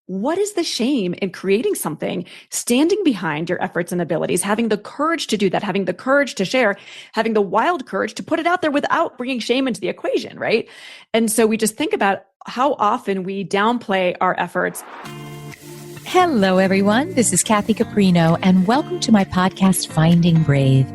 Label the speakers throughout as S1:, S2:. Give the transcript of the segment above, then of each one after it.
S1: what is the shame in creating something, standing behind your efforts and abilities, having the courage to do that, having the courage to share, having the wild courage to put it out there without bringing shame into the equation, right? And so we just think about how often we downplay our efforts.
S2: Hello, everyone. This is Kathy Caprino, and welcome to my podcast, Finding Brave.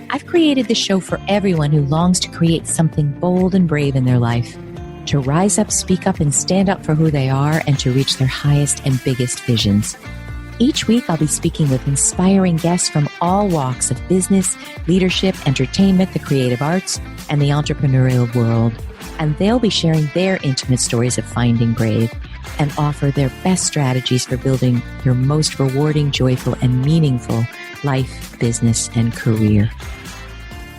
S2: I've created this show for everyone who longs to create something bold and brave in their life, to rise up, speak up, and stand up for who they are, and to reach their highest and biggest visions. Each week, I'll be speaking with inspiring guests from all walks of business, leadership, entertainment, the creative arts, and the entrepreneurial world. And they'll be sharing their intimate stories of finding brave and offer their best strategies for building your most rewarding, joyful, and meaningful life, business, and career.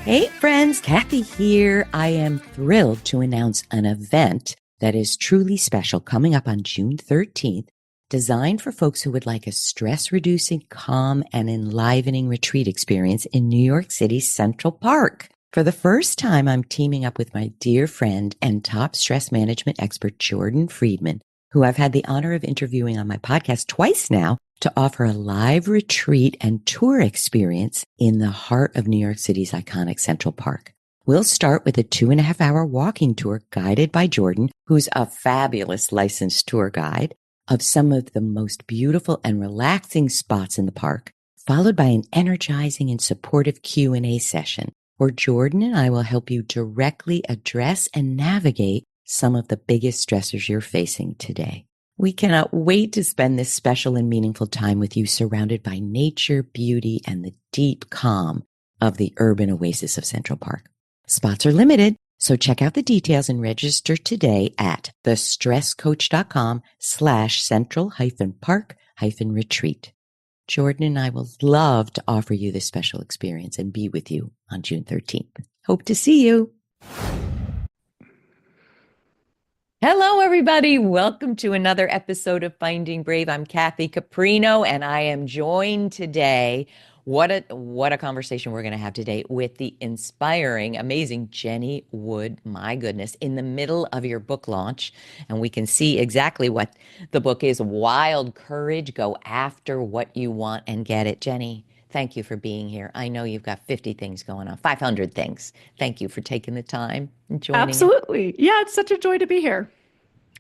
S2: Hey friends, Kathy here. I am thrilled to announce an event that is truly special coming up on June 13th, designed for folks who would like a stress-reducing, calm, and enlivening retreat experience in New York City's Central Park. For the first time, I'm teaming up with my dear friend and top stress management expert, Jordan Friedman, who I've had the honor of interviewing on my podcast twice now, to offer a live retreat and tour experience in the heart of New York City's iconic Central Park. We'll start with a 2.5-hour walking tour guided by Jordan, who's a fabulous licensed tour guide, of some of the most beautiful and relaxing spots in the park, followed by an energizing and supportive Q&A session, where Jordan and I will help you directly address and navigate some of the biggest stressors you're facing today. We cannot wait to spend this special and meaningful time with you, surrounded by nature, beauty, and the deep calm of the urban oasis of Central Park. Spots are limited, so check out the details and register today at thestresscoach.com/central-park-retreat. Jordan and I will love to offer you this special experience and be with you on June 13th. Hope to see you. Hello, everybody. Welcome to another episode of Finding Brave. I'm Kathy Caprino, and I am joined today. What a conversation we're going to have today with the inspiring, amazing Jenny Wood. My goodness, in the middle of your book launch, and we can see exactly what the book is. Wild Courage, Go After What You Want and Get It. Jenny, thank you for being here. I know you've got 50 things going on, 500 things. Thank you for taking the time and joining us.
S1: Absolutely. Yeah, it's such a joy to be here.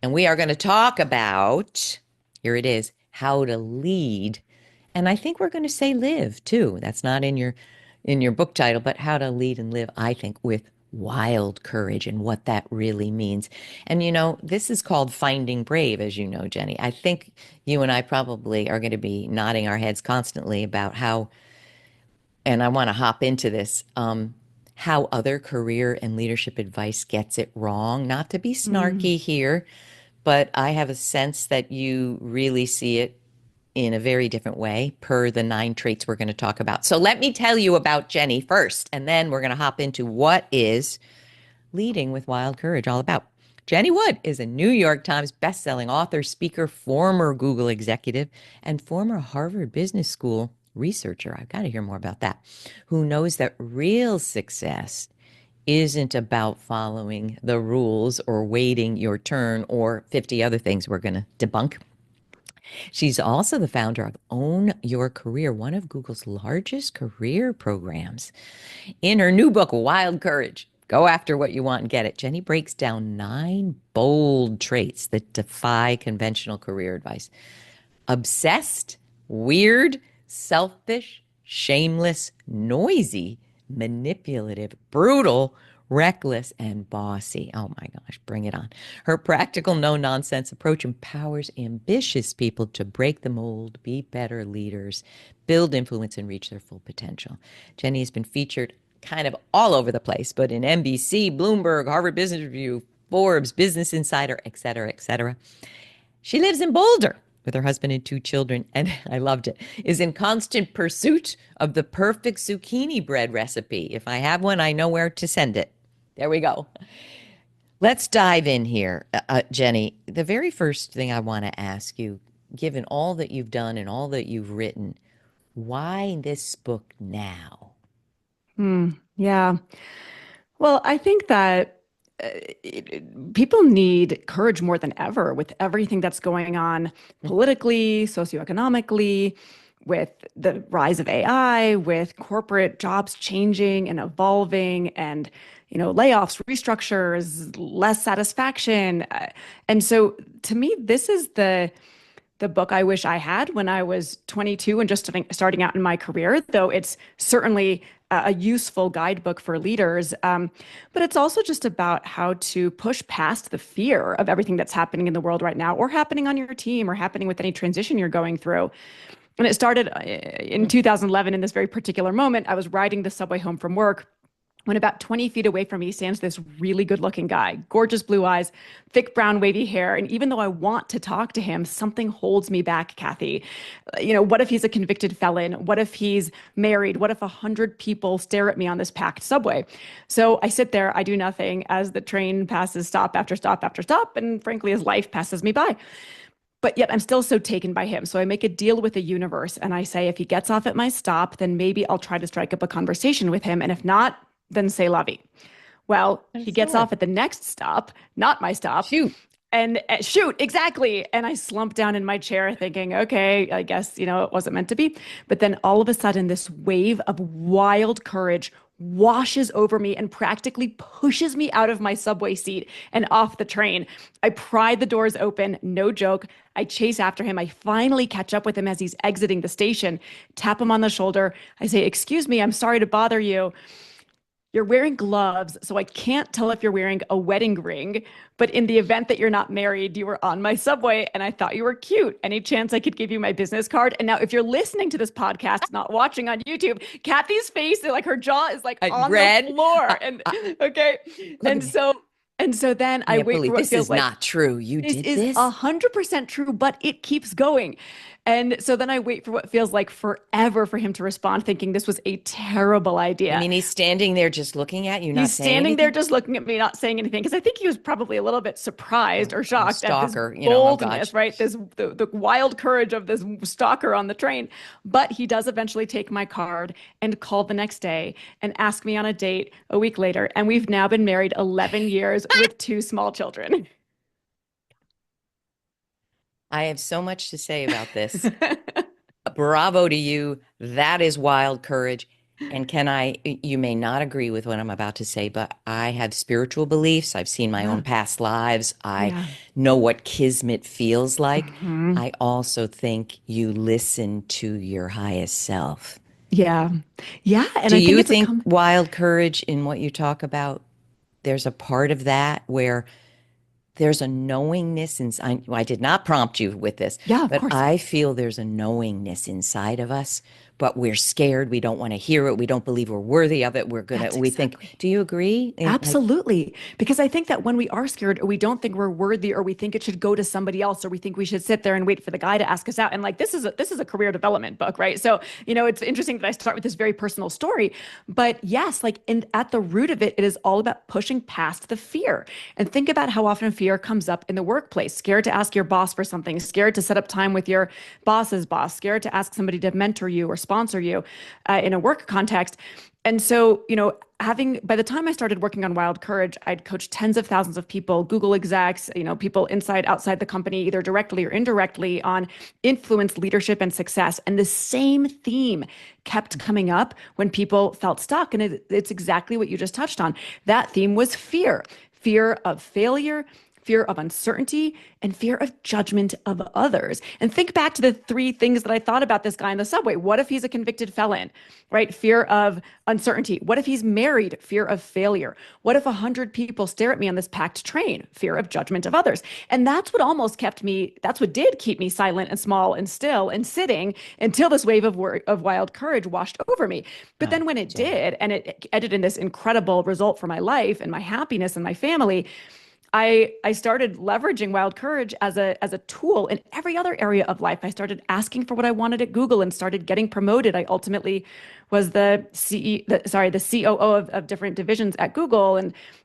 S2: And we are going to talk about, here it is, how to lead. And I think we're going to say live too. That's not in your book title, but how to lead and live, I think, with wild courage and what that really means. And you know, this is called Finding Brave, as you know, Jenny. I think you and I probably are going to be nodding our heads constantly about how, and I want to hop into this, how other career and leadership advice gets it wrong. Not to be snarky here, but I have a sense that you really see it in a very different way per the 9 traits we're going to talk about. So let me tell you about Jenny first, and then we're going to hop into what is leading with wild courage all about. Jenny Wood is a New York Times bestselling author, speaker, former Google executive, and former Harvard Business School researcher. I've got to hear more about that. Who knows that real success isn't about following the rules or waiting your turn or 50 other things we're going to debunk. She's also the founder of Own Your Career, one of Google's largest career programs. In her new book, Wild Courage, Go After What You Want and Get It, Jenny breaks down 9 bold traits that defy conventional career advice. Obsessed, weird, selfish, shameless, noisy, manipulative, brutal, reckless, and bossy. Oh my gosh, bring it on. Her practical, no-nonsense approach empowers ambitious people to break the mold, be better leaders, build influence, and reach their full potential. Jenny has been featured kind of all over the place, but in NBC, Bloomberg, Harvard Business Review, Forbes, Business Insider, et cetera, et cetera. She lives in Boulder with her husband and 2 children, and I loved it, is in constant pursuit of the perfect zucchini bread recipe. If I have one, I know where to send it. There we go. Let's dive in here, Jenny. The very first thing I want to ask you, given all that you've done and all that you've written, why this book now?
S1: Yeah. Well, I think that people need courage more than ever with everything that's going on politically, socioeconomically, with the rise of AI, with corporate jobs changing and evolving, and layoffs, restructures, less satisfaction. And so to me, this is the book I wish I had when I was 22 and just starting out in my career, though it's certainly a useful guidebook for leaders. But it's also just about how to push past the fear of everything that's happening in the world right now, or happening on your team, or happening with any transition you're going through. And it started in 2011 in this very particular moment. I was riding the subway home from work when about 20 feet away from me stands this really good looking guy, gorgeous blue eyes, thick brown wavy hair. And even though I want to talk to him, something holds me back, Kathy. What if he's a convicted felon? What if he's married? What if 100 people stare at me on this packed subway? So I sit there, I do nothing as the train passes stop after stop after stop. And frankly, as life passes me by. But yet I'm still so taken by him. So I make a deal with the universe and I say, if he gets off at my stop, then maybe I'll try to strike up a conversation with him. And if not, then say la vie. Well, he gets off at the next stop, not my stop.
S2: Shoot.
S1: And shoot, exactly. And I slump down in my chair thinking, okay, I guess, it wasn't meant to be. But then all of a sudden, this wave of wild courage washes over me and practically pushes me out of my subway seat and off the train. I pry the doors open, no joke. I chase after him. I finally catch up with him as he's exiting the station, tap him on the shoulder. I say, excuse me, I'm sorry to bother you. You're wearing gloves, so I can't tell if you're wearing a wedding ring. But in the event that you're not married, you were on my subway and I thought you were cute. Any chance I could give you my business card? And now, if you're listening to this podcast, not watching on YouTube, Kathy's face, like her jaw is like on
S2: red.
S1: the floor. And okay. And so then I wait for what
S2: this
S1: feels
S2: is
S1: like
S2: not true. You
S1: this
S2: did
S1: is
S2: this?
S1: 100% true, but it keeps going. And so then I wait for what feels like forever for him to respond, thinking this was a terrible idea.
S2: I mean, he's standing there just looking at you, not
S1: He's
S2: saying
S1: standing there
S2: anything?
S1: just looking at me, not saying anything, because I think he was probably a little bit surprised or shocked at this
S2: Stalker, oh
S1: boldness,
S2: gosh.
S1: right? The wild courage of this stalker on the train. But he does eventually take my card and call the next day and ask me on a date a week later. And we've now been married 11 years with two small children.
S2: I have so much to say about this. Bravo to you. That is wild courage. And you may not agree with what I'm about to say, but I have spiritual beliefs. I've seen my
S1: Yeah.
S2: own past lives. I
S1: Yeah.
S2: know what kismet feels like.
S1: Mhm.
S2: I also think you listen to your highest self.
S1: Yeah. Yeah. And
S2: Do
S1: I think
S2: you
S1: it's
S2: think wild courage in what you talk about, there's a part of that where there's a knowingness inside? I did not prompt you with this,
S1: yeah, of
S2: but
S1: course.
S2: I feel there's a knowingness inside of us, but we're scared. We don't want to hear it. We don't believe we're worthy of it.
S1: That's
S2: We think,
S1: exactly.
S2: do you agree?
S1: Absolutely. Because I think that when we are scared or we don't think we're worthy or we think it should go to somebody else or we think we should sit there and wait for the guy to ask us out. And like this is a career development book, right? So, it's interesting that I start with this very personal story. But yes, at the root of it, it is all about pushing past the fear. And think about how often fear comes up in the workplace. Scared to ask your boss for something, scared to set up time with your boss's boss, scared to ask somebody to mentor you or sponsor you in a work context. And so, by the time I started working on Wild Courage, I'd coached tens of thousands of people, Google execs, people inside, outside the company, either directly or indirectly, on influence, leadership, and success. And the same theme kept coming up when people felt stuck. And it's exactly what you just touched on. That theme was fear of failure, fear of uncertainty, and fear of judgment of others. And think back to the three things that I thought about this guy in the subway. What if he's a convicted felon, right? Fear of uncertainty. What if he's married? Fear of failure. What if 100 people stare at me on this packed train? Fear of judgment of others. And that's what did keep me silent and small and still and sitting until this wave of wild courage washed over me. But then when it did, and it ended in this incredible result for my life and my happiness and my family, I started leveraging Wild Courage as a tool in every other area of life. I started asking for what I wanted at Google and started getting promoted. I ultimately was the COO of different divisions at Google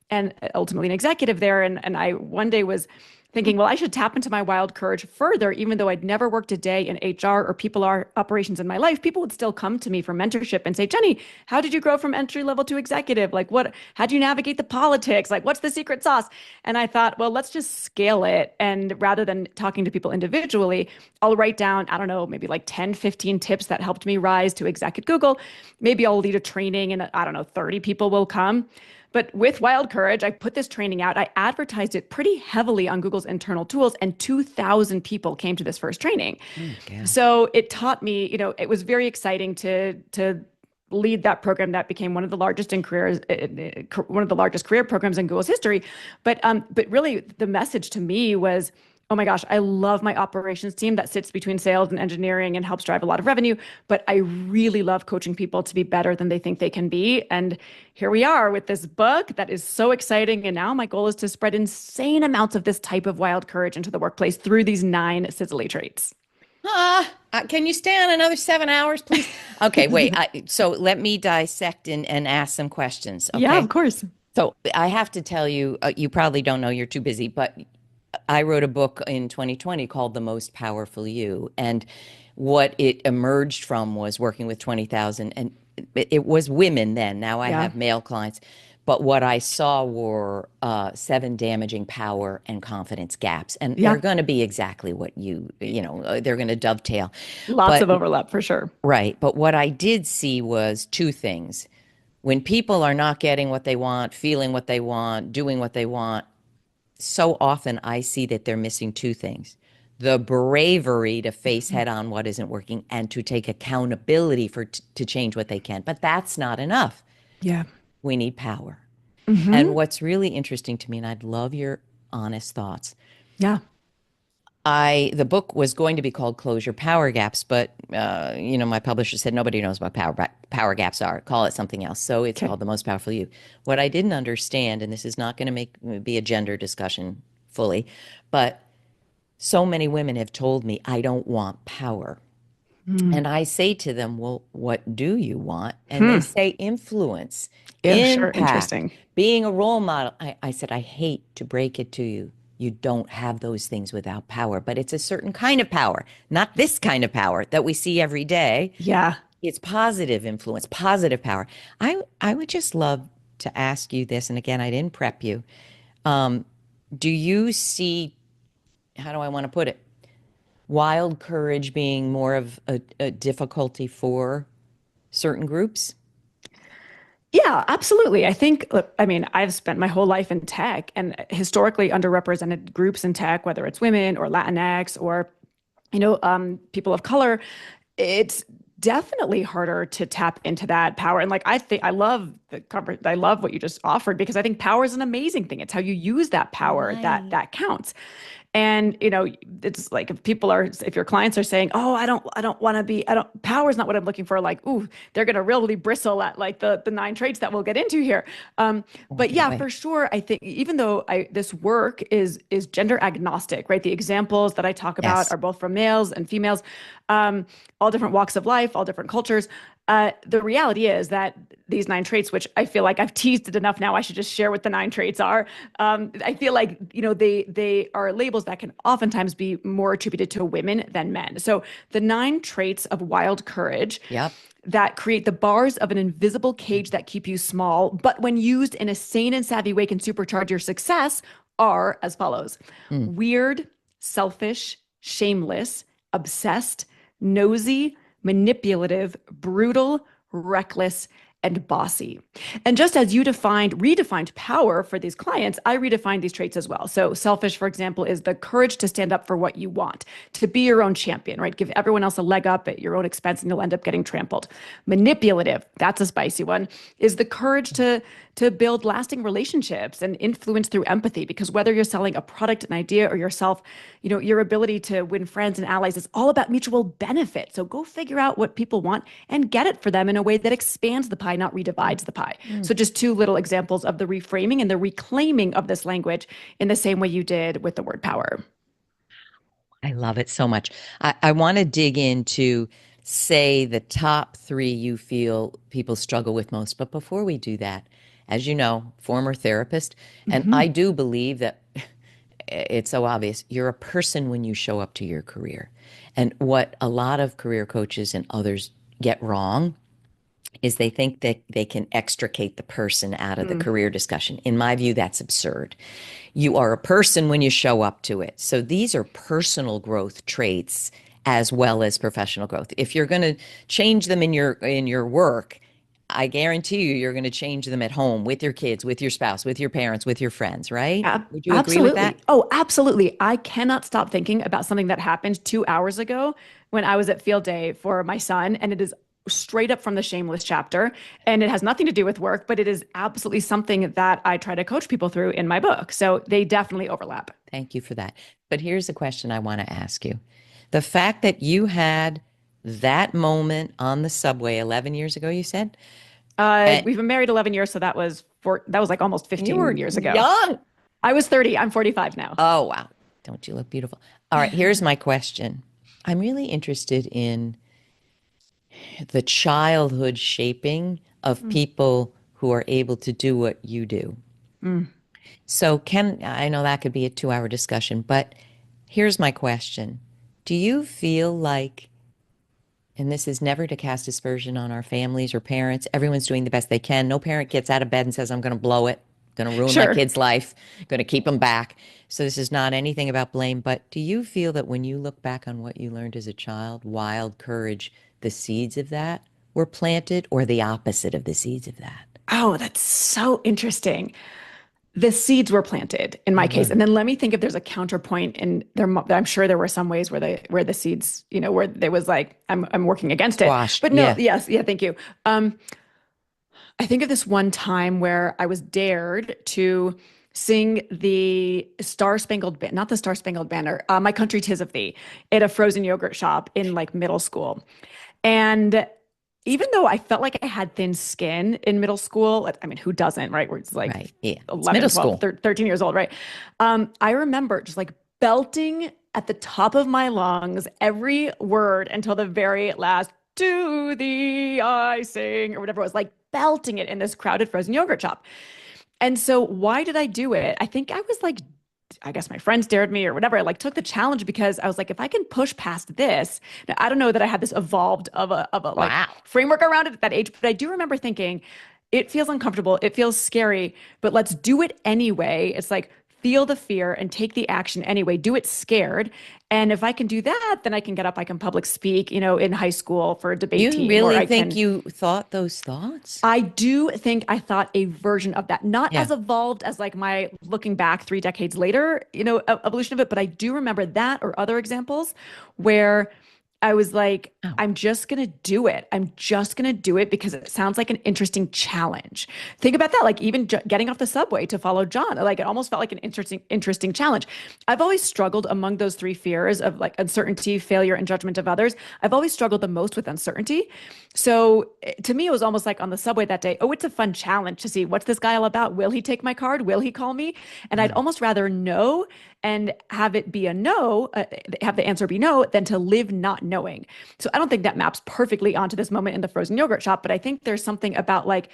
S1: and ultimately an executive there. And I one day was thinking, well, I should tap into my wild courage further, even though I'd never worked a day in HR or operations in my life. People would still come to me for mentorship and say, Jenny, how did you grow from entry level to executive? Like, how do you navigate the politics? Like, what's the secret sauce? And I thought, well, let's just scale it. And rather than talking to people individually, I'll write down, I don't know, maybe like 10, 15 tips that helped me rise to exec at Google. Maybe I'll lead a training and I don't know, 30 people will come. But with Wild Courage, I put this training out. I advertised it pretty heavily on Google's internal tools, and 2,000 people came to this first training.
S2: Oh my God.
S1: So it taught me, it was very exciting to lead that program that became one of the largest one of the largest career programs in Google's history. But really, the message to me was, oh my gosh, I love my operations team that sits between sales and engineering and helps drive a lot of revenue. But I really love coaching people to be better than they think they can be. And here we are with this book that is so exciting. And now my goal is to spread insane amounts of this type of wild courage into the workplace through these 9 sizzly traits.
S2: Can you stay on another 7 hours, please? Okay, wait. So let me dissect and ask some questions. Okay?
S1: Yeah, of course.
S2: So I have to tell you, you probably don't know, you're too busy, but I wrote a book in 2020 called The Most Powerful You. And what it emerged from was working with 20,000, and it was women then. Now I have male clients. But what I saw were 7 damaging power and confidence gaps. And they're going to be exactly what they're going to dovetail.
S1: Lots of overlap for sure.
S2: Right. But what I did see was 2 things. When people are not getting what they want, feeling what they want, doing what they want, so often I see that they're missing 2 things: the bravery to face head on what isn't working and to take accountability to change what they can. But that's not enough.
S1: Yeah.
S2: We need power. And what's really interesting to me, and I'd love your honest thoughts.
S1: Yeah.
S2: The book was going to be called Close Your Power Gaps, but my publisher said nobody knows what power gaps are. Call it something else. So it's called The Most Powerful You. What I didn't understand, and this is not going to be a gender discussion fully, but so many women have told me, I don't want power. And I say to them, well, what do you want? And they say influence,
S1: Sure.
S2: impact,
S1: Interesting.
S2: being a role model. I said, I hate to break it to you. You don't have those things without power, but it's a certain kind of power, not this kind of power that we see every day.
S1: Yeah.
S2: It's positive influence, positive power. I would just love to ask you this, and again, I didn't prep you. Do you see, how do I want to put it, wild courage being more of a difficulty for certain groups?
S1: Yeah, absolutely. I think, look, I mean, I've spent my whole life in tech, and historically underrepresented groups in tech, whether it's women or Latinx or, people of color, it's definitely harder to tap into that power. And like, I think I love what you just offered, because I think power is an amazing thing. It's how you use that power that counts. And, it's like if your clients are saying, oh, power is not what I'm looking for. Like, ooh, they're going to really bristle at like the 9 traits that we'll get into here. But yeah, for sure. I think even though this work is gender agnostic, right? The examples that I talk about are both from males and females, all different walks of life, all different cultures. The reality is that these 9 traits, which I feel like I've teased it enough now, I should just share what the 9 traits are. I feel like, they are labels that can oftentimes be more attributed to women than men. So the 9 traits of wild courage that create the bars of an invisible cage that keep you small, but when used in a sane and savvy way can supercharge your success, are as follows: weird, selfish, shameless, obsessed, nosy, manipulative, brutal, reckless, and bossy. And just as you redefined power for these clients, I redefined these traits as well. So selfish, for example, is the courage to stand up for what you want, to be your own champion, right? Give everyone else a leg up at your own expense and you'll end up getting trampled. Manipulative, that's a spicy one, is the courage to build lasting relationships and influence through empathy, because whether you're selling a product, an idea, or yourself, your ability to win friends and allies is all about mutual benefit. So go figure out what people want and get it for them in a way that expands the pie, not redivides the pie. So just 2 little examples of the reframing and the reclaiming of this language in the same way you did with the word power.
S2: I love it so much. I want to dig into, say, the top 3 you feel people struggle with most. But before we do that, as you know, former therapist, and I do believe that it's so obvious. You're a person when you show up to your career. And what a lot of career coaches and others get wrong is they think that they can extricate the person out of the
S1: Mm.
S2: career discussion. In my view, that's absurd. You are a person when you show up to it. So these are personal growth traits as well as professional growth. If you're going to change them in your work, I guarantee you're going to change them at home with your kids, with your spouse, with your parents, with your friends, right? Would you agree with that?
S1: Absolutely. Oh, absolutely. I cannot stop thinking about something that happened 2 hours ago when I was at field day for my son. And it is straight up from the Shameless chapter. And it has nothing to do with work, but it is absolutely something that I try to coach people through in my book. So they definitely overlap.
S2: Thank you for that. But here's a question I want to ask you. The fact that you had that moment on the subway 11 years ago, you said, and
S1: We've been married 11 years, so that was like almost
S2: you
S1: 15
S2: were
S1: years ago.
S2: young.
S1: I was 30. I'm 45 now.
S2: Oh, wow. Don't you look beautiful? All right, here's my question. I'm really interested in the childhood shaping of
S1: Mm,
S2: people who are able to do what you do.
S1: mm,
S2: So, I know that could be a 2 hour discussion, but here's my question. Do you feel like, and this is never to cast aspersion on our families or parents, everyone's doing the best they can. No parent gets out of bed and says, I'm going to blow it, going to ruin my
S1: sure.
S2: kid's life, going to keep them back. So, this is not anything about blame, but do you feel that when you look back on what you learned as a child, wild courage, the seeds of that were planted, or the opposite of the seeds of that?
S1: Oh, that's so interesting. The seeds were planted in my
S2: They
S1: case.
S2: were.
S1: And then let me think if there's a counterpoint in there. I'm sure there were some ways where the seeds, where there was like, I'm working against it.
S2: Squashed.
S1: But no,
S2: Yeah.
S1: yes, yeah, thank you. I think of this one time where I was dared to sing the Star Spangled Banner, not the Star Spangled Banner, My Country 'Tis of Thee, at a frozen yogurt shop in like middle school. And even though I felt like I had thin skin in middle school, I mean, who doesn't, right? Where it's like
S2: Right. Yeah. It's
S1: 11,
S2: middle
S1: 12,
S2: school.
S1: 13 years old, right? I remember just like belting at the top of my lungs every word until the very last, to thee I sing, or whatever it was, like belting it in this crowded frozen yogurt shop. And so why did I do it? I think I was like, I guess my friends dared me or whatever. I like took the challenge because I was like, if I can push past this, now, I don't know that I had this evolved of a like
S2: Wow.
S1: framework around it at that age, but I do remember thinking it feels uncomfortable, it feels scary, but let's do it anyway. It's like feel the fear and take the action anyway. Do it scared. And if I can do that, then I can get up, I can public speak, in high school for a debate
S2: You
S1: team, or
S2: really
S1: I
S2: think
S1: can
S2: you thought those thoughts?
S1: I do think I thought a version of that, not
S2: Yeah.
S1: as evolved as like my looking back 3 decades later, evolution of it, but I do remember that or other examples where I was like,
S2: Oh,
S1: I'm just going to do it. I'm just going to do it because it sounds like an interesting challenge. Think about that. Like even getting off the subway to follow John, like it almost felt like an interesting challenge. I've always struggled among those three fears of like uncertainty, failure, and judgment of others. I've always struggled the most with uncertainty. So to me, it was almost like on the subway that day, oh, it's a fun challenge to see what's this guy all about? Will he take my card? Will he call me? And I'd
S2: wow.
S1: almost rather know and have it be a no, have the answer be no, than to live not knowing. So I don't think that maps perfectly onto this moment in the frozen yogurt shop, but I think there's something about like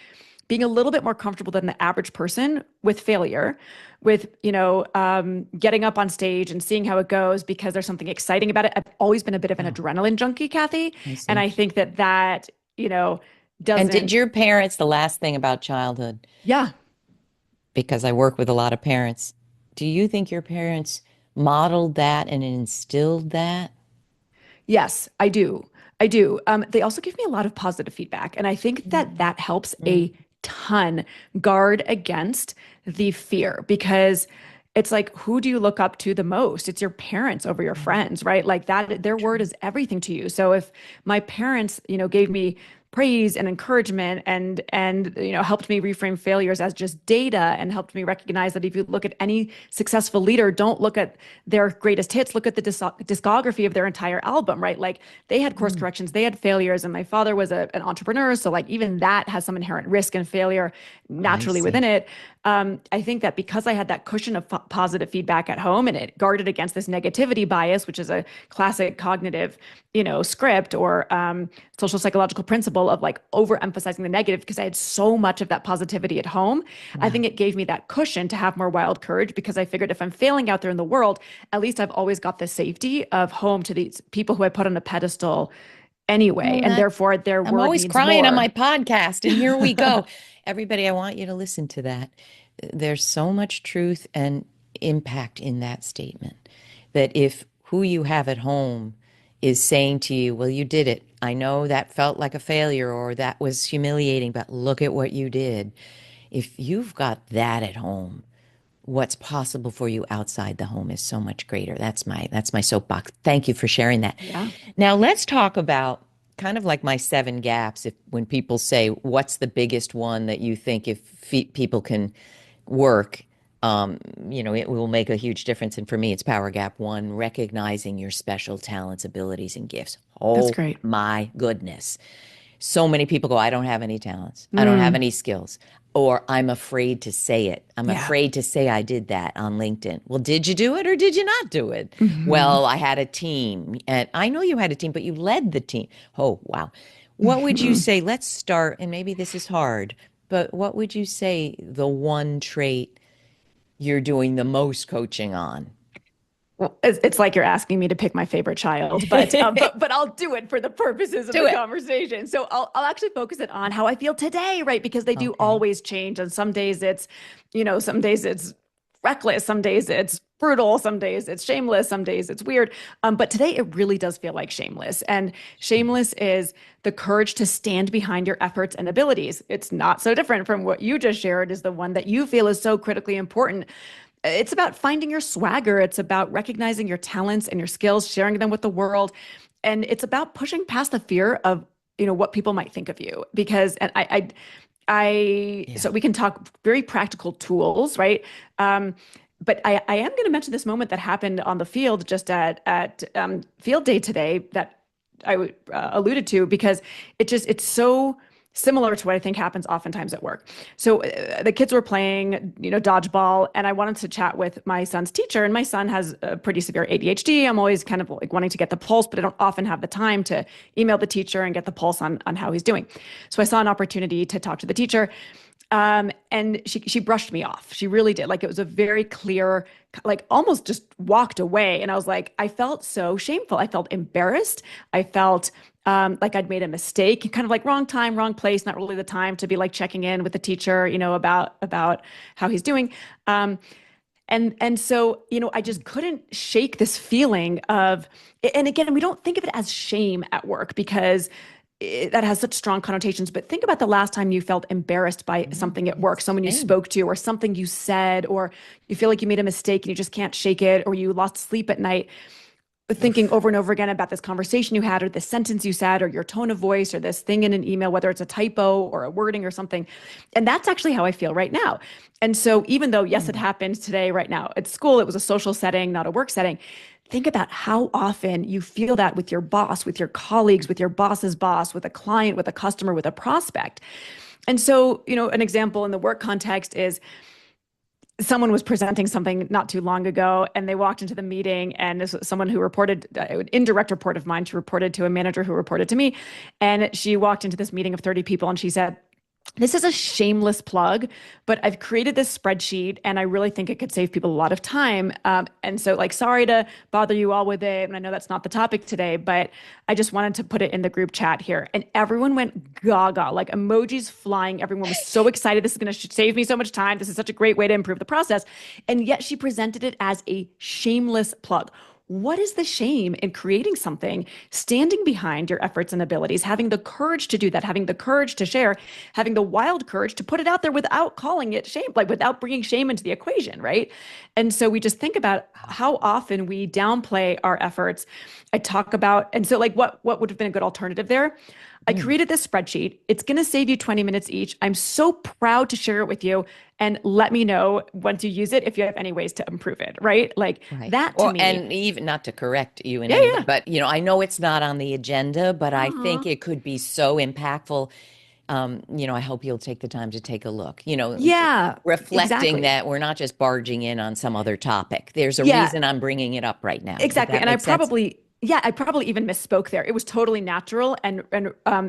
S1: being a little bit more comfortable than the average person with failure, with getting up on stage and seeing how it goes because there's something exciting about it. I've always been a bit of an
S2: Oh,
S1: adrenaline junkie, Kathy,
S2: I
S1: and
S2: see.
S1: I think that
S2: And did
S1: doesn't.
S2: your parents, the last thing about childhood,
S1: Yeah.
S2: because I work with a lot of parents, do you think your parents modeled that and instilled that?
S1: Yes, I do. I do. They also give me a lot of positive feedback, and I think that
S2: Mm,
S1: that helps
S2: mm,
S1: a ton guard against the fear because it's like, who do you look up to the most? It's your parents over your
S2: mm.
S1: friends, right? Like that, their word
S2: True.
S1: is everything to you. So if my parents, gave me praise and encouragement and helped me reframe failures as just data and helped me recognize that if you look at any successful leader, don't look at their greatest hits, look at the discography of their entire album, right? Like they had course
S2: Mm,
S1: corrections, they had failures, and my father was an entrepreneur, so like even that has some inherent risk and failure
S2: I
S1: naturally within
S2: see.
S1: it. I think that because I had that cushion of positive feedback at home and it guarded against this negativity bias, which is a classic cognitive, script or social psychological principle of like overemphasizing the negative, because I had so much of that positivity at home. I think
S2: Wow.
S1: it gave me that cushion to have more wild courage, because I figured if I'm failing out there in the world, at least I've always got the safety of home to these people who I put on a pedestal anyway,
S2: Well,
S1: and
S2: that
S1: therefore their
S2: I'm
S1: word
S2: always
S1: means
S2: crying on my
S1: more.
S2: podcast, and here we go. Everybody, I want you to listen to that. There's so much truth and impact in that statement that if who you have at home is saying to you, well, you did it. I know that felt like a failure or that was humiliating, but look at what you did. If you've got that at home, what's possible for you outside the home is so much greater. That's my soapbox. Thank you for sharing that.
S1: Yeah,
S2: Now let's talk about kind of like my seven gaps. If when people say, "What's the biggest one that you think if people can work, um, it will make a huge difference?" And for me, it's power gap one: recognizing your special talents, abilities, and gifts.
S1: that's
S2: Oh
S1: great.
S2: my goodness. So many people go, I don't have any talents. I don't have
S1: Mm,
S2: any skills. Or I'm afraid to say it. I'm
S1: yeah.
S2: afraid to say I did that on LinkedIn. Well, did you do it or did you not do it?
S1: Hmm.
S2: Well, I had a team. And I know you had a team, but you led the team. Oh, wow. What would you
S1: Hmm.
S2: say? Let's start, and maybe this is hard, but what would you say the one trait you're doing the most coaching on?
S1: Well, it's like you're asking me to pick my favorite child, but
S2: Do
S1: but I'll do it for the purposes of the
S2: it.
S1: conversation. So I'll actually focus it on how I feel today, right? Because they do
S2: Okay.
S1: always change, and some days it's, some days it's reckless, some days it's brutal, some days it's shameless, some days it's weird. But today it really does feel like shameless, and shameless is the courage to stand behind your efforts and abilities. It's not so different from what you just shared, is the one that you feel is so critically important. It's about finding your swagger. It's about recognizing your talents and your skills, sharing them with the world. And it's about pushing past the fear of, what people might think of you. Because, and so
S2: Yeah.
S1: we can talk very practical tools, right? But I am going to mention this moment that happened on the field just at field day today that I alluded to, because it's so similar to what I think happens oftentimes at work. So the kids were playing, dodgeball, and I wanted to chat with my son's teacher. And my son has a pretty severe ADHD. I'm always kind of like wanting to get the pulse, but I don't often have the time to email the teacher and get the pulse on how he's doing. So I saw an opportunity to talk to the teacher. And she brushed me off. She really did. Like, it was a very clear, like, almost just walked away. And I was like, I felt so shameful. I felt embarrassed. I felt like I'd made a mistake, kind of like wrong time, wrong place, not really the time to be like checking in with the teacher, about how he's doing. Um, and so, I just couldn't shake this feeling of, and again, we don't think of it as shame at work because that has such strong connotations. But think about the last time you felt embarrassed by
S2: No,
S1: something at work,
S2: it's
S1: someone you
S2: shame.
S1: spoke to, or something you said, or you feel like you made a mistake and you just can't shake it, or you lost sleep at night thinking
S2: Oof.
S1: over and over again about this conversation you had, or this sentence you said, or your tone of voice, or this thing in an email, whether it's a typo or a wording or something. And that's actually how I feel right now. And so, even though, yes, it
S2: Hmm.
S1: happened today, right now at school, it was a social setting, not a work setting. Think about how often you feel that with your boss, with your colleagues, with your boss's boss, with a client, with a customer, with a prospect. And so, an example in the work context is someone was presenting something not too long ago, and they walked into the meeting, and this was someone who reported an indirect report of mine. She reported to a manager who reported to me, and she walked into this meeting of 30 people, and she said, this is a shameless plug, but I've created this spreadsheet and I really think it could save people a lot of time. And so, like, sorry to bother you all with it. And I know that's not the topic today, but I just wanted to put it in the group chat here. And everyone went gaga, like emojis flying. Everyone was so excited. This is going to save me so much time. This is such a great way to improve the process. And yet she presented it as a shameless plug. What is the shame in creating something, standing behind your efforts and abilities, having the courage to do that, having the courage to share, having the wild courage to put it out there without calling it shame, like without bringing shame into the equation, right? And so we just think about how often we downplay our efforts. I talk about, and so like what would have been a good alternative there? I
S2: Mm.
S1: created this spreadsheet. It's going to save you 20 minutes each. I'm so proud to share it with you, and let me know once you use it if you have any ways to improve it, right? Like
S2: Right.
S1: that to
S2: Or,
S1: me.
S2: and even not to correct you in
S1: Yeah,
S2: any way,
S1: yeah.
S2: but I know it's not on the agenda, but I think
S1: Uh-huh.
S2: it could be so impactful. I hope you'll take the time to take a look,
S1: Yeah,
S2: reflecting
S1: exactly.
S2: that we're not just barging in on some other topic. There's a
S1: Yeah,
S2: reason I'm bringing it up right now. Does
S1: exactly.
S2: that
S1: And
S2: make sense?
S1: I probably even misspoke there. It was totally natural, and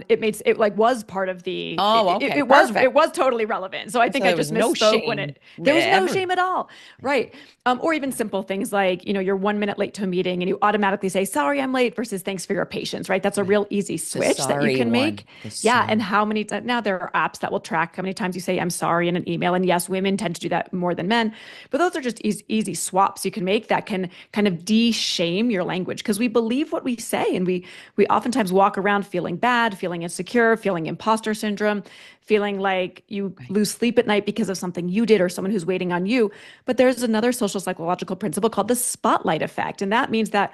S1: it like was part of the
S2: Oh, okay,
S1: it
S2: perfect.
S1: was totally relevant. So I
S2: So
S1: think I
S2: there
S1: just
S2: was no
S1: misspoke when
S2: shame
S1: it there was no
S2: ever.
S1: shame at all. Right. Or even simple things like, you're 1 minute late to a meeting and you automatically say, sorry, I'm late versus thanks for your patience, right? That's a
S2: Right.
S1: real easy
S2: The
S1: switch that you
S2: sorry
S1: can
S2: one.
S1: make.
S2: The
S1: Yeah. And
S2: sorry.
S1: how many, now there are apps that will track how many times you say, I'm sorry in an email. And yes, women tend to do that more than men, but those are just easy swaps you can make that can kind of de-shame your language because we believe what we say. And we oftentimes walk around feeling bad, feeling insecure, feeling imposter syndrome, feeling like you
S2: Right.
S1: lose sleep at night because of something you did or someone who's waiting on you. But there's another social psychological principle called the spotlight effect. And that means that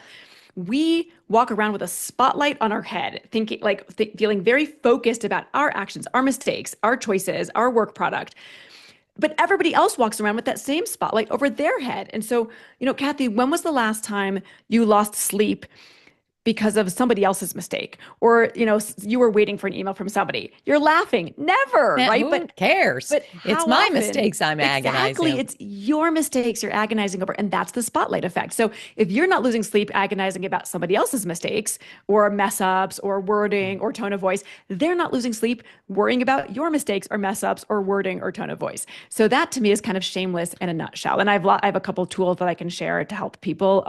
S1: we walk around with a spotlight on our head, thinking feeling very focused about our actions, our mistakes, our choices, our work product. But everybody else walks around with that same spotlight over their head. And so, Kathy, when was the last time you lost sleep because of somebody else's mistake, or you were waiting for an email from somebody? You're laughing. Never,
S2: Man,
S1: right?
S2: who cares?
S1: But
S2: It's
S1: how
S2: my
S1: often?
S2: mistakes I'm
S1: Exactly,
S2: agonizing.
S1: it's your mistakes you're agonizing over, and that's the spotlight effect. So if you're not losing sleep agonizing about somebody else's mistakes or mess ups or wording or tone of voice, they're not losing sleep worrying about your mistakes or mess ups or wording or tone of voice. So that to me is kind of shameless in a nutshell. And I have a couple of tools that I can share to help people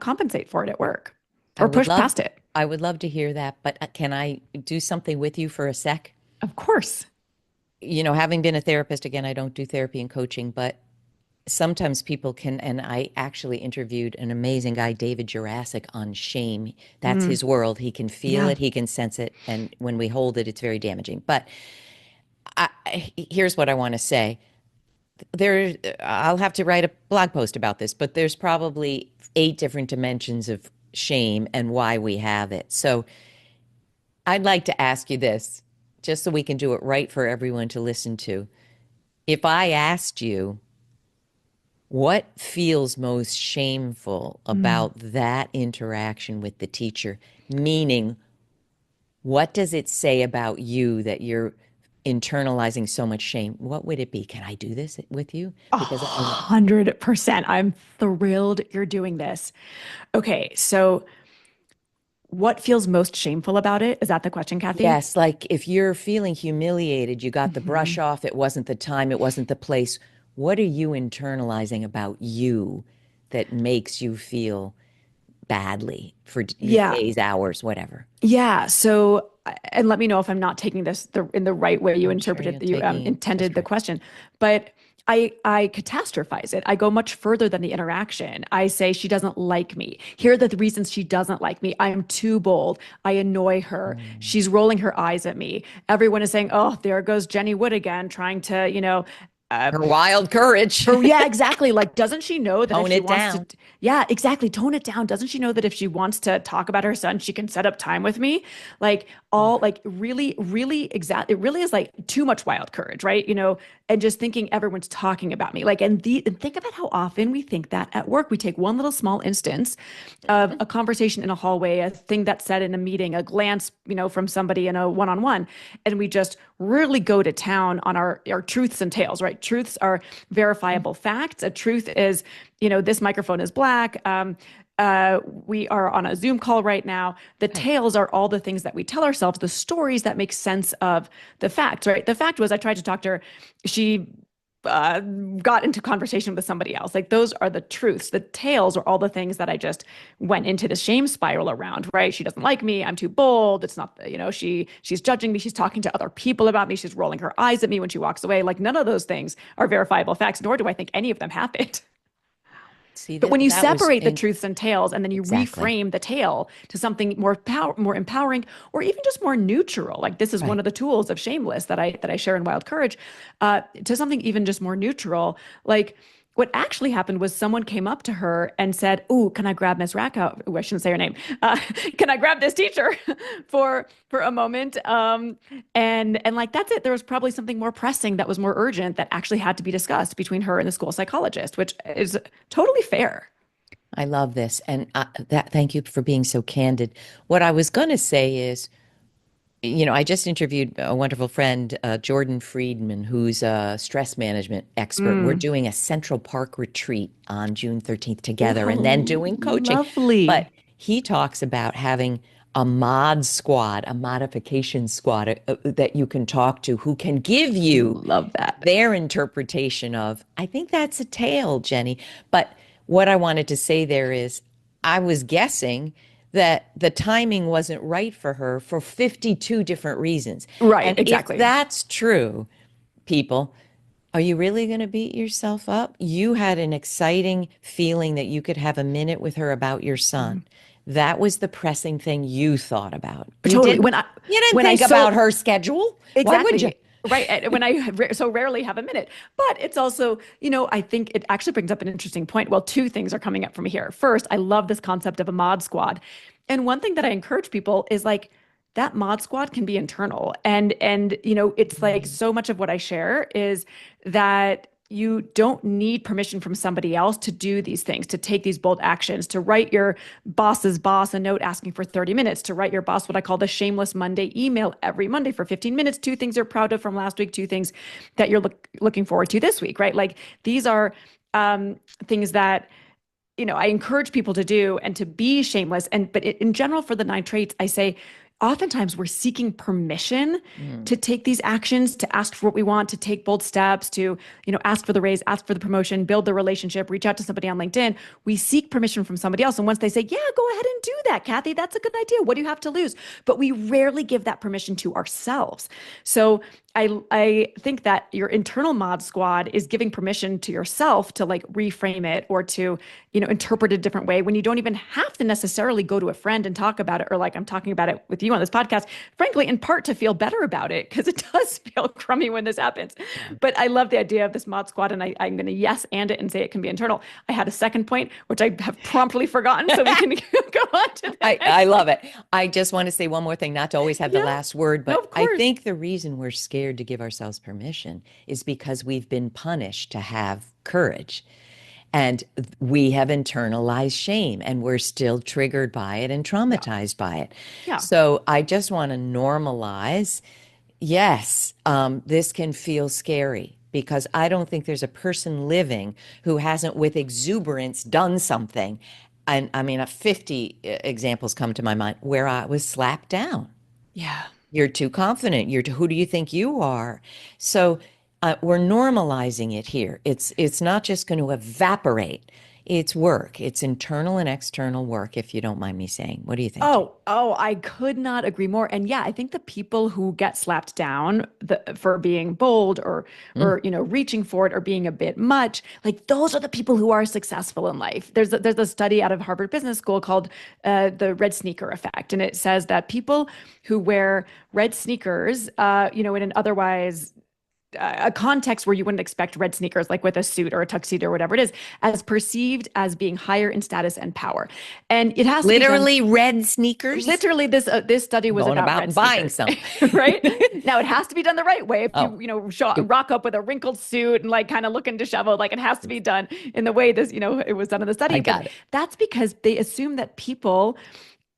S1: compensate for it at work
S2: I
S1: or
S2: would
S1: push
S2: love
S1: past it.
S2: I would love to hear that, but can I do something with you for a sec?
S1: Of course.
S2: Having been a therapist, again, I don't do therapy and coaching, but sometimes people can, and I actually interviewed an amazing guy, David Jurassic, on shame. That's
S1: Mm,
S2: his world. He can feel
S1: yeah.
S2: it, he can sense it, and when we hold it, it's very damaging. But here's what I want to say. I'll have to write a blog post about this, but there's probably 8 different dimensions of shame and why we have it. So I'd like to ask you this, just so we can do it right for everyone to listen to. If I asked you, what feels most shameful
S1: Mm,
S2: about that interaction with the teacher? Meaning, what does it say about you that you're internalizing so much shame? What would it be? Can I do this with you? Because
S1: 100%. I'm thrilled you're doing this. Okay, so what feels most shameful about it? Is that the question, Kathy?
S2: yes, like if you're feeling humiliated, you got the brush
S1: Mhm.
S2: off, it wasn't the time, it wasn't the place. What are you internalizing about you that makes you feel badly for
S1: Yeah.
S2: days, hours, whatever?
S1: Yeah. So, and let me know if I'm not taking this in the right way you
S2: I'm sure
S1: interpreted,
S2: you're
S1: you
S2: taking it just
S1: intended the
S2: right.
S1: question. But I catastrophize it. I go much further than the interaction. I say she doesn't like me. Here are the reasons she doesn't like me. I am too bold. I annoy her.
S2: Mm.
S1: She's rolling her eyes at me. Everyone is saying, "Oh, there goes Jenny Wood again, trying to, uh,
S2: Her wild courage.
S1: yeah, exactly. Like, doesn't she know that if
S2: Tone
S1: she
S2: it
S1: wants to,
S2: down.
S1: yeah, exactly, tone it down. Doesn't she know that if she wants to talk about her son, she can set up time with me? Like,
S2: Oh,
S1: all like really, really exact. It really is like too much wild courage, right? And just thinking everyone's talking about me. Like, and think about how often we think that at work. We take one little small instance of a conversation in a hallway, a thing that's said in a meeting, a glance, from somebody in a one-on-one, and we just really go to town on our truths and tales, right? Truths are verifiable facts. A truth is, this microphone is black. We are on a Zoom call right now. The
S2: right.
S1: tales are all the things that we tell ourselves, the stories that make sense of the facts, right? The fact was, I tried to talk to her. She got into conversation with somebody else. Like, those are the truths. The tales are all the things that I just went into the shame spiral around, right? She doesn't like me. I'm too bold. It's not, she's judging me. She's talking to other people about me. She's rolling her eyes at me when she walks away. Like, none of those things are verifiable facts, nor do I think any of them happened.
S2: See,
S1: But when you
S2: that was
S1: separate the truths and tales and then you
S2: exactly
S1: reframe the tale to something more empowering, or even just more neutral, like this is one
S2: right.
S1: of the tools of Shameless that I share in Wild Courage, to something even just more neutral, like what actually happened was someone came up to her and said, "Ooh, can I grab Miss Rackow? Ooh, I shouldn't say her name. Can I grab this teacher for a moment?" And like that's it. There was probably something more pressing that was more urgent that actually had to be discussed between her and the school psychologist, which is totally fair.
S2: I love this. And thank you for being so candid. What I was going to say is, I just interviewed a wonderful friend, Jordan Friedman, who's a stress management expert. We're
S1: Mm.
S2: doing a Central Park retreat on June 13th
S1: Oh,
S2: together
S1: how
S2: and then doing coaching. But
S1: lovely.
S2: he talks about having a mod squad, a modification squad that you can talk to who can give
S1: I
S2: you
S1: love that.
S2: their interpretation of, I think that's a tale, Jenny. But what I wanted to say there is, I was guessing that the timing wasn't right for her for 52 different reasons.
S1: Right,
S2: And if
S1: exactly.
S2: that's true, people, are you really going to beat yourself up? You had an exciting feeling that you could have a minute with her about your son.
S1: Mhm.
S2: That was the pressing thing you thought about. You
S1: Totally.
S2: didn't you didn't
S1: When I
S2: think about
S1: so
S2: her schedule. Why would you?
S1: exactly. Right. And when I so rarely have a minute, but it's also, I think it actually brings up an interesting point. Well, two things are coming up from here. First, I love this concept of a mod squad. And one thing that I encourage people is like that mod squad can be internal. And it's like so much of what I share is that you don't need permission from somebody else to do these things, to take these bold actions, to write your boss's boss a note asking for 30 minutes, to write your boss what I call the shameless Monday email every Monday for 15 minutes, two things you're proud of from last week, two things that you're looking forward to this week, right? Like these are things that I encourage people to do and to be shameless. But in general, for the nine traits, I say oftentimes we're seeking permission
S2: Mm.
S1: to take these actions, to ask for what we want, to take bold steps, to, ask for the raise, ask for the promotion, build the relationship, reach out to somebody on LinkedIn. We seek permission from somebody else. And once they say, yeah, go ahead and do that, Kathy, that's a good idea. What do you have to lose? But we rarely give that permission to ourselves. So I think that your internal mod squad is giving permission to yourself to like reframe it or to, interpret it a different way when you don't even have to necessarily go to a friend and talk about it, or like I'm talking about it with you on this podcast, frankly, in part to feel better about it, because it does feel crummy when this happens.
S2: Yeah.
S1: But I love the idea of this mod squad, and I'm going to yes and it and say it can be internal. I had a second point, which I have promptly forgotten, so we can go on to the
S2: I
S1: next
S2: love
S1: one.
S2: it. I just want to say one more thing, not to always have the
S1: Yeah,
S2: last word,
S1: no,
S2: but
S1: of
S2: I
S1: course.
S2: think the reason we're scared to give ourselves permission is because we've been punished to have courage. And we have internalized shame and we're still triggered by it and
S1: Yeah,
S2: traumatized by it.
S1: yeah,
S2: So I just want to normalize, yes, this can feel scary because I don't think there's a person living who hasn't, with exuberance, done something. And I mean, 50 examples come to my mind where I was slapped down.
S1: yeah.
S2: You're too confident. Who do you think you are? So we're normalizing it here. It's not just going to evaporate. It's work. It's internal and external work, if you don't mind me saying. What do you think, Jane?
S1: Oh, I could not agree more. And yeah, I think the people who get slapped down for being bold or
S2: Mm.
S1: reaching for it or being a bit much, like those are the people who are successful in life. There's a study out of Harvard Business School called the red sneaker effect, and it says that people who wear red sneakers, in an otherwise a context where you wouldn't expect red sneakers, like with a suit or a tuxedo or whatever it is, as perceived as being higher in status and power. And it has to be done.
S2: Literally red sneakers?
S1: Literally, this study
S2: I'm
S1: was
S2: going
S1: about
S2: about
S1: red
S2: and buying
S1: sneakers,
S2: some.
S1: right? Now it has to be done the right way. If
S2: Oh,
S1: rock up with a wrinkled suit and like kind of looking disheveled, like it has to be done in the way it was done in the
S2: I
S1: study. But
S2: got it.
S1: that's because they assume that people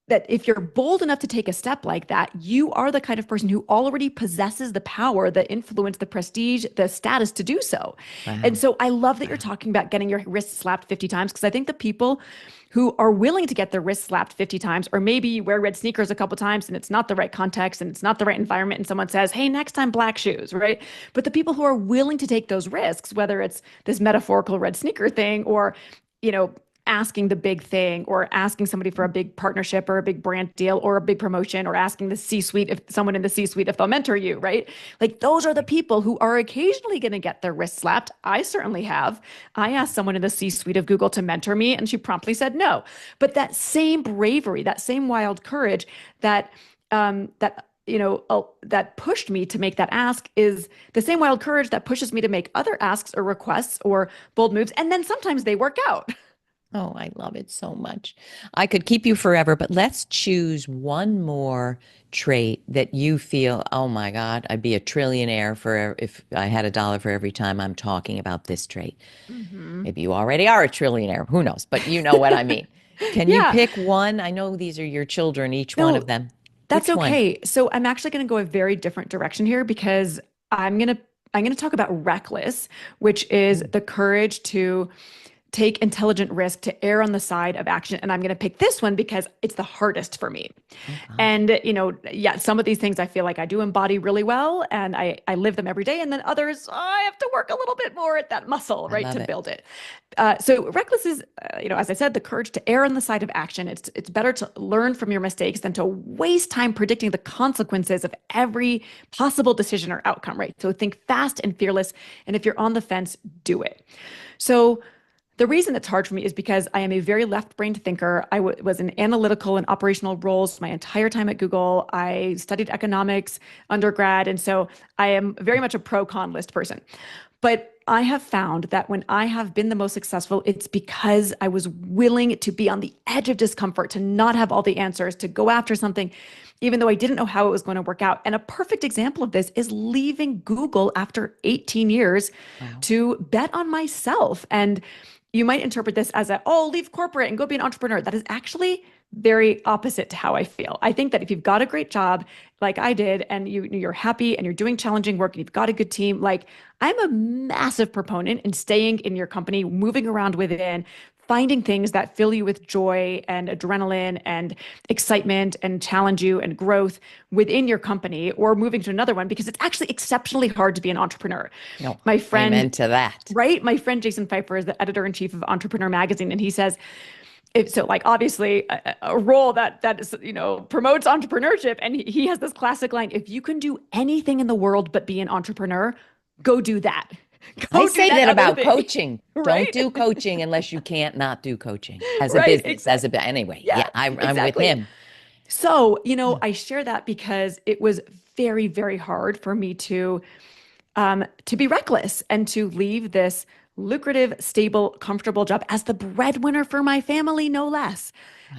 S1: that if you're bold enough to take a step like that, you are the kind of person who already possesses the power, the influence, the prestige, the status to do so. And
S2: Wow.
S1: so I love that you're
S2: Wow.
S1: talking about getting your wrists slapped 50 times, because I think the people who are willing to get their wrists slapped 50 times, or maybe you wear red sneakers a couple times and it's not the right context and it's not the right environment, and someone says, hey, next time black shoes, right? But the people who are willing to take those risks, whether it's this metaphorical red sneaker thing or, you know, asking the big thing or asking somebody for a big partnership or a big brand deal or a big promotion or asking the C-suite, if someone in the C-suite, if they'll mentor you, right? Like those are the people who are occasionally going to get their wrist slapped. I certainly have. I asked someone in the C-suite of Google to mentor me and she promptly said no. But that same bravery, that same wild courage that pushed me to make that ask is the same wild courage that pushes me to make other asks or requests or bold moves. And then sometimes they work out.
S2: Oh, I love it so much. I could keep you forever, but let's choose one more trait that you feel, oh my God, I'd be a trillionaire for if I had a dollar for every time I'm talking about this trait.
S1: Mhm.
S2: Maybe you already are a trillionaire, who knows, but you know what I mean. Can you
S1: Yeah.
S2: pick one? I know these are your children, each one of
S1: No,
S2: them.
S1: That's
S2: Which one?
S1: okay. So I'm actually going to go a very different direction here because I'm going to talk about reckless, which is
S2: Mm.
S1: the courage to take intelligent risk, to err on the side of action. And I'm going to pick this one because it's the hardest for me.
S2: Oh gosh,
S1: And, yeah, some of these things I feel like I do embody really well and I live them every day. And then others, I have to work a little bit more at that muscle,
S2: I
S1: right,
S2: love
S1: to
S2: it.
S1: build it. So reckless is, as I said, the courage to err on the side of action. It's better to learn from your mistakes than to waste time predicting the consequences of every possible decision or outcome, right? So think fast and fearless. And if you're on the fence, do it. So the reason it's hard for me is because I am a very left-brained thinker. Was in analytical and operational roles my entire time at Google. I studied economics undergrad, and so I am very much a pro-con list person. But I have found that when I have been the most successful, it's because I was willing to be on the edge of discomfort, to not have all the answers, to go after something, even though I didn't know how it was going to work out. And a perfect example of this is leaving Google after 18 years
S2: Wow.
S1: to bet on myself. And you might interpret this as leave corporate and go be an entrepreneur. That is actually very opposite to how I feel. I think that if you've got a great job like I did and you're happy and you're doing challenging work and you've got a good team, like I'm a massive proponent in staying in your company, moving around within, finding things that fill you with joy and adrenaline and excitement and challenge you and growth within your company or moving to another one because it's actually exceptionally hard to be an entrepreneur.
S2: No,
S1: My friend
S2: amen to that.
S1: Right? My friend Jason Pfeiffer is the editor in chief of Entrepreneur Magazine, and he says, if so, like obviously a role that is, promotes entrepreneurship, and he has this classic line: if you can do anything in the world but be an entrepreneur, go do that.
S2: I
S1: Go do
S2: say
S1: that
S2: that
S1: other
S2: about
S1: thing,
S2: coaching. Don't
S1: right?
S2: do coaching unless you can't not do coaching as a
S1: Right?
S2: business,
S1: Exactly.
S2: anyway.
S1: Yeah,
S2: Yeah, I'm with
S1: exactly.
S2: him.
S1: So,
S2: Yeah.
S1: I share that because it was very, very hard for me to be reckless and to leave this lucrative, stable, comfortable job as the breadwinner for my family, no less.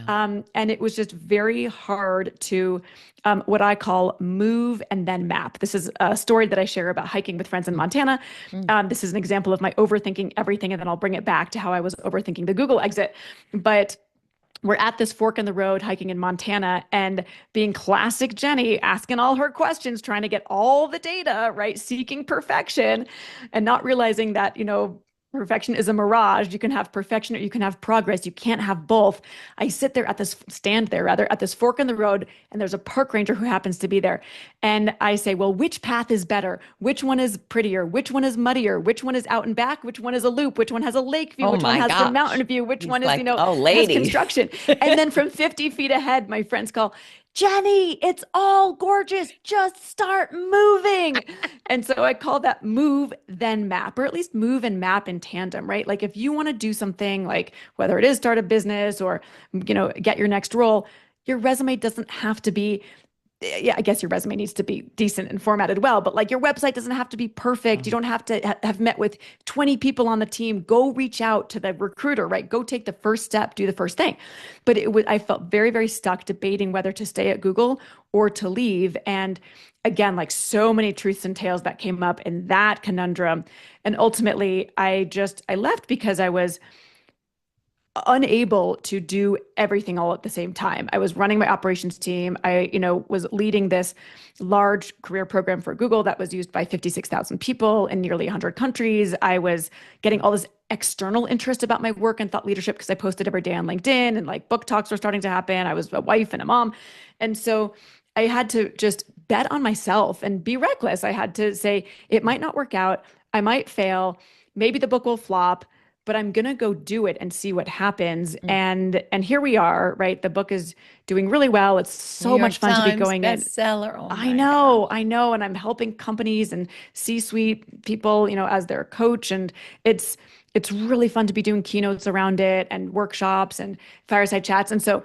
S2: Wow.
S1: And it was just very hard to what I call move and then map. This is a story that I share about hiking with friends in
S2: Mm,
S1: Montana.
S2: mm.
S1: This is an example of my overthinking everything, and then I'll bring it back to how I was overthinking the Google exit. But we're at this fork in the road hiking in Montana and being classic Jenny, asking all her questions, trying to get all the data, right? Seeking perfection and not realizing that, perfection is a mirage. You can have perfection or you can have progress. You can't have both. I stand there rather at this fork in the road, and there's a park ranger who happens to be there. And I say, well, which path is better? Which one is prettier? Which one is muddier? Which one is out and back? Which one is a loop? Which one has a lake view?
S2: Oh
S1: Which one
S2: my
S1: has the
S2: gosh.
S1: mountain view? Which
S2: He's
S1: one is,
S2: like, oh,
S1: has
S2: lady.
S1: construction? And then from 50 feet ahead, my friends call, Jenny, it's all gorgeous. Just start moving. And so I call that move, then map, or at least move and map in tandem, right? Like if you want to do something like whether it is start a business or, get your next role, your resume doesn't have to be yeah, I guess your resume needs to be decent and formatted well, but like your website doesn't have to be perfect. You
S2: Oh,
S1: don't have to have met with 20 people on the team. Go reach out to the recruiter, right? Go take the first step, do the first thing. But I felt very, very stuck debating whether to stay at Google or to leave. And again, like so many truths and tales that came up in that conundrum. And ultimately, I left because I was unable to do everything all at the same time. I was running my operations team. I, was leading this large career program for Google that was used by 56,000 people in nearly 100 countries. I was getting all this external interest about my work and thought leadership because I posted every day on LinkedIn, and like book talks were starting to happen. I was a wife and a mom. And so I had to just bet on myself and be reckless. I had to say, it might not work out. I might fail. Maybe the book will flop, but I'm gonna go do it and see what happens.
S2: mm.
S1: And here we are, right? The book is doing really well. It's
S2: New
S1: so much
S2: York
S1: fun to be
S2: Times
S1: going in.
S2: bestseller. Oh my God.
S1: I know, and I'm helping companies and C-suite people, as their coach, and it's really fun to be doing keynotes around it and workshops and fireside chats. And so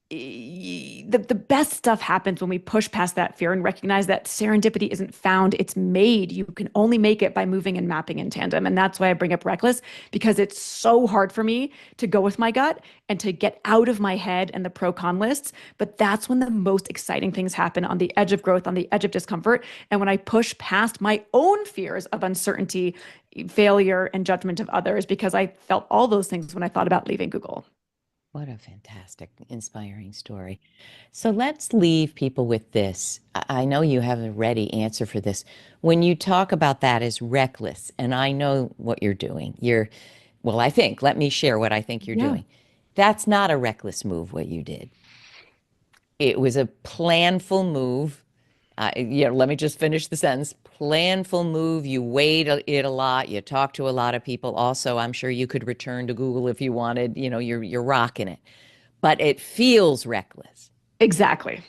S1: the best stuff happens when we push past that fear and recognize that serendipity isn't found, it's made. You can only make it by moving and mapping in tandem. And that's why I bring up reckless, because it's so hard for me to go with my gut and to get out of my head and the pro con lists. But that's when the most exciting things happen, on the edge of growth, on the edge of discomfort. And when I push past my own fears of uncertainty, failure, and judgment of others, because I felt all those things when I thought about leaving Google.
S2: What a fantastic, inspiring story. So let's leave people with this. I know you have a ready answer for this. When you talk about that as reckless, and I know what you're doing, well, let me share what I think you're
S1: Yeah,
S2: doing. That's not a reckless move, what you did. It was a planful move. Let me just finish the sentence. Planful move. You weighed it a lot. You talked to a lot of people. Also, I'm sure you could return to Google if you wanted. You're rocking it, but it feels reckless.
S1: exactly.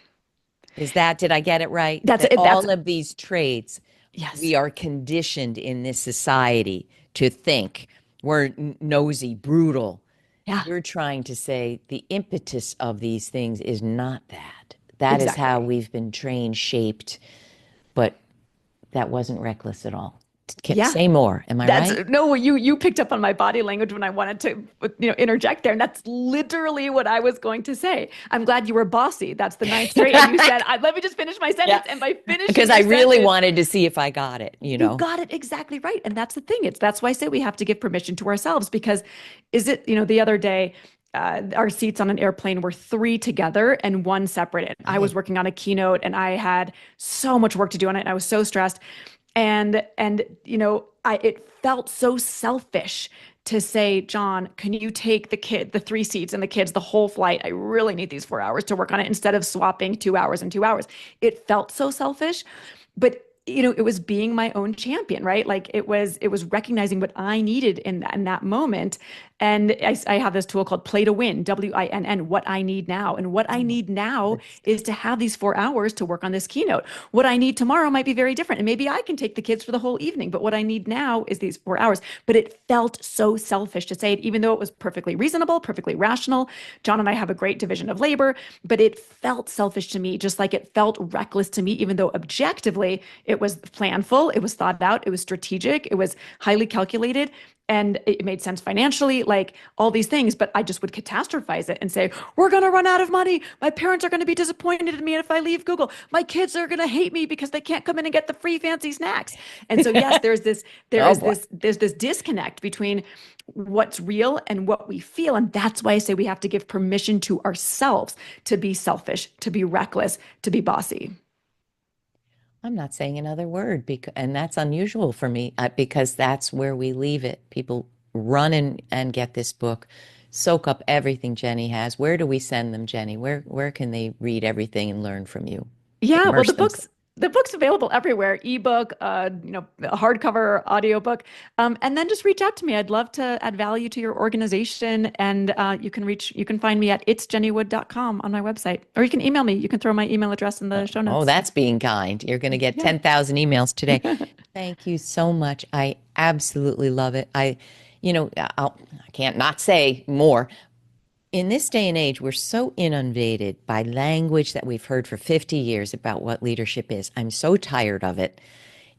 S2: Did I get it right?
S1: That's
S2: That
S1: it. That's
S2: all of these traits,
S1: yes.
S2: we are conditioned in this society to think we're nosy, brutal.
S1: Yeah,
S2: You're trying to say the impetus of these things is not that. That is how
S1: exactly.
S2: we've been trained, shaped, but that wasn't reckless at all.
S1: Yeah.
S2: Say more. Am I
S1: That's
S2: right?
S1: no, you picked up on my body language when I wanted to, interject there. And that's literally what I was going to say. I'm glad you were bossy. That's the ninth trait. And you said, let me just finish my
S2: Yeah.
S1: sentence. And by finishing
S2: Because I
S1: your
S2: really
S1: sentence,
S2: wanted to see if I got it,
S1: you got it exactly right. And that's the thing. That's why I say we have to give permission to ourselves because the other day, our seats on an airplane were three together and one separate. And I was
S2: Right.
S1: working on a keynote and I had so much work to do on it. And I was so stressed. And it felt so selfish to say, John, can you take the three seats and the kids, the whole flight? I really need these 4 hours to work on it instead of swapping 2 hours and 2 hours. It felt so selfish, but it was being my own champion, right? Like it was recognizing what I needed in that moment. And I have this tool called Play to Win, WINN, what I need now. And what I
S2: Oh,
S1: need now
S2: good stuff.
S1: is to have these 4 hours to work on this keynote. What I need tomorrow might be very different. And maybe I can take the kids for the whole evening. But what I need now is these 4 hours. But it felt so selfish to say it, even though it was perfectly reasonable, perfectly rational. John and I have a great division of labor, but it felt selfish to me, just like it felt reckless to me, even though objectively it was planful, it was thought out, it was strategic, it was highly calculated, and it made sense financially, like all these things. But I just would catastrophize it and say, we're going to run out of money. My parents are going to be disappointed in me if I leave Google. My kids are going to hate me because they can't come in and get the free fancy snacks. And so, yes,
S2: Oh boy.
S1: there's this disconnect between what's real and what we feel. And that's why I say we have to give permission to ourselves to be selfish, to be reckless, to be bossy.
S2: I'm not saying another word and that's unusual for me because that's where we leave it. People run and get this book, soak up everything Jenny has. Where do we send them, Jenny? Where can they read everything and learn from you?
S1: Yeah, well,
S2: Immerse
S1: the
S2: themselves.
S1: book's the book's available everywhere, ebook, a hardcover, audiobook, and then just reach out to me. I'd love to add value to your organization, and you can find me at itsjennywood.com on my website, or you can email me. You can throw my email address in the show
S2: Oh,
S1: notes.
S2: that's being kind. You're going to get
S1: Yeah,
S2: 10,000 emails today. Thank you so much. I absolutely love it. I can't not say more. In this day and age, we're so inundated by language that we've heard for 50 years about what leadership is. I'm so tired of it.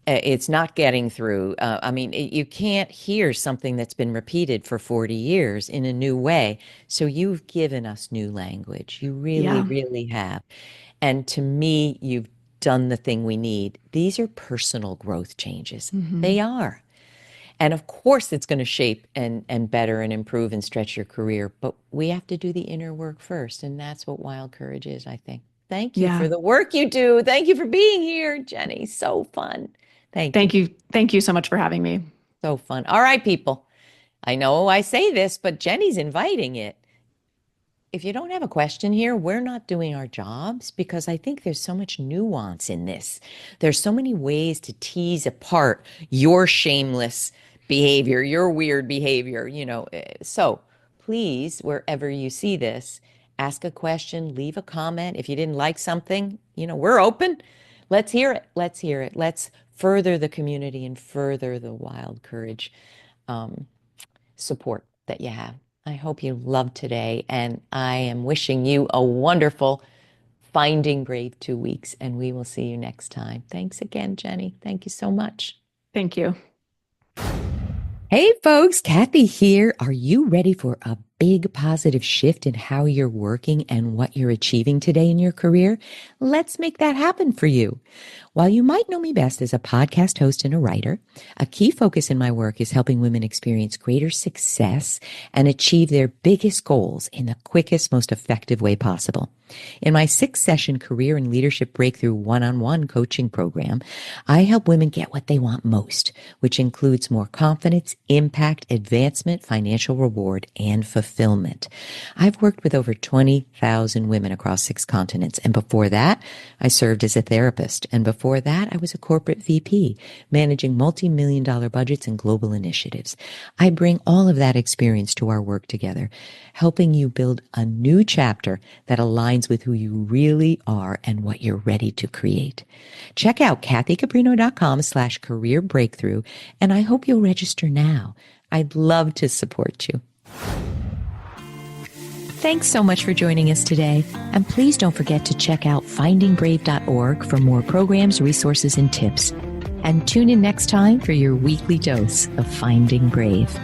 S2: It's not getting through. You can't hear something that's been repeated for 40 years in a new way. So you've given us new language. You really,
S1: yeah,
S2: really have. And to me, you've done the thing we need. These are personal growth changes.
S1: hmm
S2: They are. And of course, it's going to shape and better and improve and stretch your career. But we have to do the inner work first. And that's what Wild Courage is, I think. Thank you for
S1: yeah.
S2: the work you do. Thank you for being here, Jenny. So fun. Thank you.
S1: Thank you so much for having me.
S2: So fun. All right, people. I know I say this, but Jenny's inviting it. If you don't have a question here, we're not doing our jobs because I think there's so much nuance in this. There's so many ways to tease apart your shameless behavior, your weird behavior. So please, wherever you see this, ask a question, leave a comment. If you didn't like something, we're open. Let's hear it. Let's hear it. Let's further the community and further the wild courage support that you have. I hope you loved today, and I am wishing you a wonderful Finding Brave 2 weeks, and we will see you next time. Thanks again, Jenny. Thank you so much.
S1: Thank you.
S2: Hey, folks, Kathy here. Are you ready for a big positive shift in how you're working and what you're achieving today in your career? Let's make that happen for you. While you might know me best as a podcast host and a writer, a key focus in my work is helping women experience greater success and achieve their biggest goals in the quickest, most effective way possible. In my 6-session career and leadership breakthrough one-on-one coaching program, I help women get what they want most, which includes more confidence, impact, advancement, financial reward, and fulfillment. I've worked with over 20,000 women across 6 continents, and before that, I served as a therapist, and before that, I was a corporate VP, managing multi-million-dollar budgets and global initiatives. I bring all of that experience to our work together, helping you build a new chapter that aligns with who you really are and what you're ready to create. Check out kathycaprino.com/career breakthrough, and I hope you'll register now. I'd love to support you. Thanks so much for joining us today. And please don't forget to check out findingbrave.org for more programs, resources, and tips. And tune in next time for your weekly dose of Finding Brave.